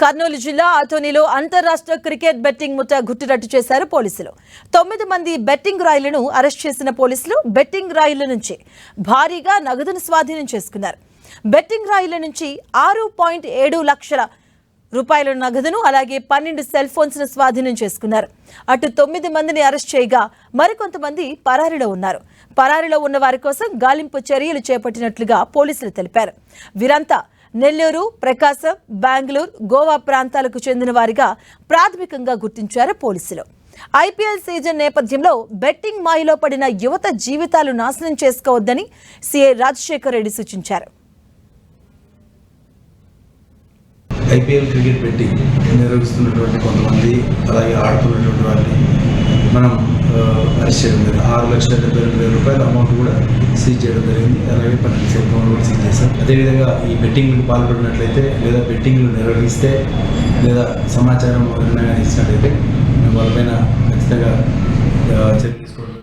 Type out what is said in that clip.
కర్నూలు జిల్లా ఆతోనిలో అంతర్రాష్ట్ర cricket betting ముఠా గుట్టురట్టు చేశారు పోలీసులు. 9 మంది బెట్టింగ్ రాయిలను అరెస్ట్ చేసిన పోలీసులు బెట్టింగ్ రాయిల నుంచి భారీగా నగదును స్వాధీనం చేసుకున్నారు. బెట్టింగ్ రాయిల నుంచి 6.7 లక్షల రూపాయల నగదును అలాగే 12 సెల్ ఫోన్స్ ను స్వాధీనం చేసుకున్నారు. అటు 9 మందిని అరెస్ట్ చేయగా మరికొంతమంది పరారీలో ఉన్నారు. పరారీలో ఉన్న వారి కోసం గాలింపు చర్యలు చేపట్టినట్లుగా పోలీసులు తెలిపారు. వీరంతా నెల్లూరు, ప్రకాశం, బెంగళూరు, గోవా ప్రాంతాలకు చెందిన వారిగా ప్రాథమికంగా గుర్తించారు పోలీసులు. ఐపీఎల్ సీజన్ నేపథ్యంలో బెట్టింగ్ మాయలో పడిన యువత జీవితాలు నాశనం చేసుకోవద్దని సీఐ రాజశేఖర్ రెడ్డి సూచించారు. ఐపీఎల్ క్రికెట్ బెట్టింగ్ నిర్వహిస్తున్నటువంటి కొంతమంది అలాగే ఆడుతున్నటువంటి వారిని మనం అరెస్ట్ చేయడం జరిగింది. 6,72,000 రూపాయల అమౌంట్ కూడా సీజ్ చేయడం జరిగింది. అలాగే 12 సెల్ ఫోన్లు కూడా సీజ్ చేశాం. అదేవిధంగా ఈ బెట్టింగ్లకు పాల్పడినట్లయితే లేదా బెట్టింగ్లు నిర్వహిస్తే లేదా సమాచారం ఎవరైనా ఇచ్చినట్లయితే మేము వాళ్ళపైన ఖచ్చితంగా చర్య తీసుకోవడం